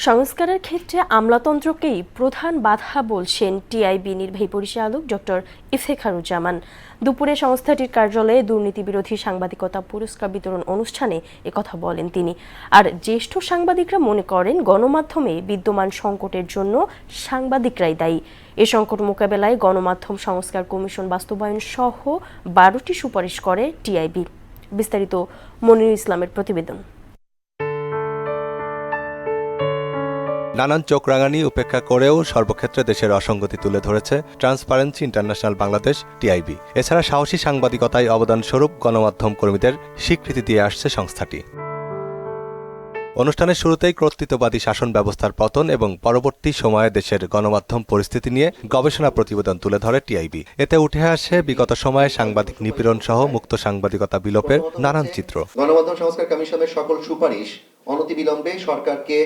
সংস্কারের ক্ষেত্রে আমলাতন্ত্রকেই প্রধান বাধা বলছেন টিআইবি নির্বাহী পরিচালক ডক্টর ইফতেখারুজ্জামান। দুপুরে সংস্থাটির কার্যালয়ে দুর্নীতি বিরোধী সাংবাদিকতা পুরস্কার বিতরণ অনুষ্ঠানে একথা বলেন তিনি। আর জ্যেষ্ঠ সাংবাদিকরা মনে করেন গণমাধ্যমে বিদ্যমান সংকটের জন্য সাংবাদিকরাই দায়ী। এ সংকট মোকাবেলায় গণমাধ্যম সংস্কার কমিশন বাস্তবায়ন সহ 12টি সুপারিশ করে টিআইবি। বিস্তারিত মনিরুল ইসলামের প্রতিবেদন। নানান চোখ রাঙানি উপেক্ষা করেও সর্বক্ষেত্রে দেশের অসঙ্গতি তুলে ধরেছে ট্রান্সপারেন্সি ইন্টারন্যাশনাল বাংলাদেশ টিআইবি। এছাড়া সাহসী সাংবাদিকতায় অবদানস্বরূপ গণমাধ্যম কর্মীদের স্বীকৃতি দিয়ে আসছে সংস্থাটি। অনুষ্ঠানের শুরুতেই কর্তৃত্ববাদী শাসন ব্যবস্থার পতন এবং পরবর্তী সময়ে দেশের গণমাধ্যম পরিস্থিতি নিয়ে গবেষণা প্রতিবেদন তুলে ধরে টিআইবি। এতে উঠে আসে বিগত সময়ে সাংবাদিক নিপীড়ন সহ মুক্ত সাংবাদিকতা বিলোপের নানান চিত্র। গণমাধ্যম সংস্কার কমিশনের সকল সুপারিশ অনতিবিলম্বে সরকারকে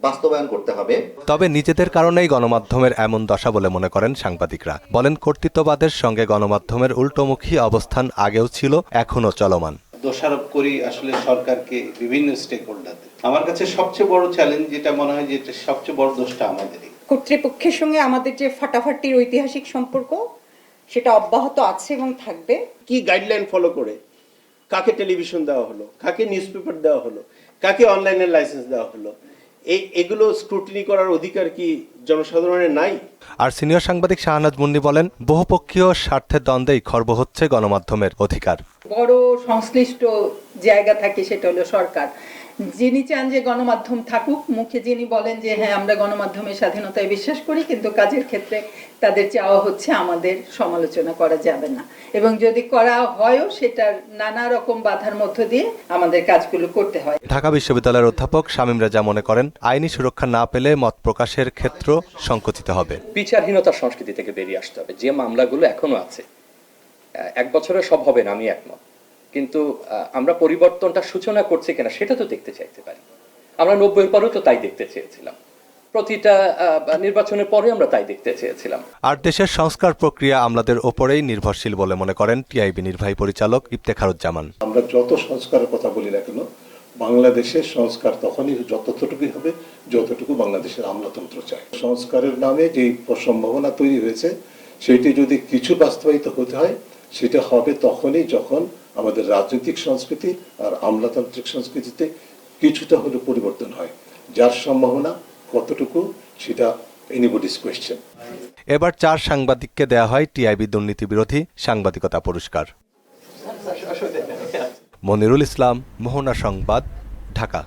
বাস্তবায়ন করতে হবে। তবে নিজেদের কারণেই গণমাধ্যমের এমন দশা বলে মনে করেন সাংবাদিকরা। বলেন, কর্তৃত্ববাদের সঙ্গে গণমাধ্যমের উল্টোমুখী অবস্থান আগেও ছিল, এখনো চলমান। দোষারোপ করি আসলে সরকারকে বিভিন্ন স্টেক হোল্ডারদের। আমার কাছে সবচেয়ে বড় চ্যালেঞ্জ যেটা মনে হয় যে সবচেয়ে বড় দোষটা আমাদেরই। কর্তৃপক্ষের সঙ্গে আমাদের যে ফাটাফাটির ঐতিহাসিক সম্পর্ক সেটা অব্যাহত আছে এবং থাকবে। কি গাইডলাইন ফলো করে কাকে টেলিভিশন দেওয়া হলো, কাকে নিউজ পেপার দেওয়া হলো, কাকে অনলাইনের লাইসেন্স দেওয়া হলো, এগুলো স্ক্রুটিনি করার অধিকার কি জনসাধারণের নাই? আর সিনিয়র সাংবাদিক শাহনাজ মুন্নি বলেন, বহুপক্ষীয় স্বার্থের দ্বন্দ্বেই খর্ব হচ্ছে গণমাধ্যমের অধিকার। বড় সংশ্লিষ্ট জায়গা থাকে সেটা হলো সরকার। যিনি চান যে গণমাধ্যম থাকুক, মুখে যিনি বলেন যে হ্যাঁ আমরা গণমাধ্যমের স্বাধীনতায় বিশ্বাস করি, কিন্তু কাজের ক্ষেত্রে তাদের চাওয়া হচ্ছে আমাদের সমালোচনা করা যাবে না, এবং যদি করা হয়ও সেটার নানা রকম বাধার মধ্য দিয়ে আমাদের কাজগুলো করতে হয়। ঢাকা বিশ্ববিদ্যালয়ের অধ্যাপক শামীম রেজা মনে করেন, আইনি সুরক্ষা না পেলে মত প্রকাশের ক্ষেত্র সংকুচিত হবে। বিচারহীনতার সংস্কৃতি থেকে বেরিয়ে আসতে হবে। যে মামলাগুলো এখনো আছে, 1 বছরে সব হবে না, আমি একমত, কিন্তু আমরা পরিবর্তনটা সূচনা করছি কিনা সেটা তো দেখতে চাইতে পারি। আমরা 90-এর পরেও তো তাই দেখতে চেয়েছিলাম, প্রতিটা নির্বাচনের পরে আমরা তাই দেখতে চেয়েছিলাম। আর দেশের সংস্কার প্রক্রিয়া আমলাদের ওপরেই নির্ভরশীল বলে মনে করেন টিআইবি নির্বাহী পরিচালক ইফতেখারুজ্জামান। আমরা যত সংস্কারের কথা বলি না কেন, বাংলাদেশের সংস্কার তখনই যতটুকুই হবে যতটুকু বাংলাদেশের আমলাতন্ত্র চায়। সংস্কারের নামে যে সম্ভাবনা তৈরি হয়েছে সেটি যদি কিছু বাস্তবায়িত হতে হয়, সেটা হবে তখনই যখন আমাদের রাজনৈতিক সংস্কৃতি আর আমলাতান্ত্রিক সংস্কৃতিতে কিছুটা হলে পরিবর্তন হয়। যার সম্ভাবনা কতটুকু সেটা এনিবডিজ কোয়েশ্চেন। এবার 4 সাংবাদিককে দেয়া হয় টিআইবি দুর্নীতি বিরোধী সাংবাদিকতা পুরস্কার। মনিরুল ইসলাম, মোহনা সংবাদ, ঢাকা।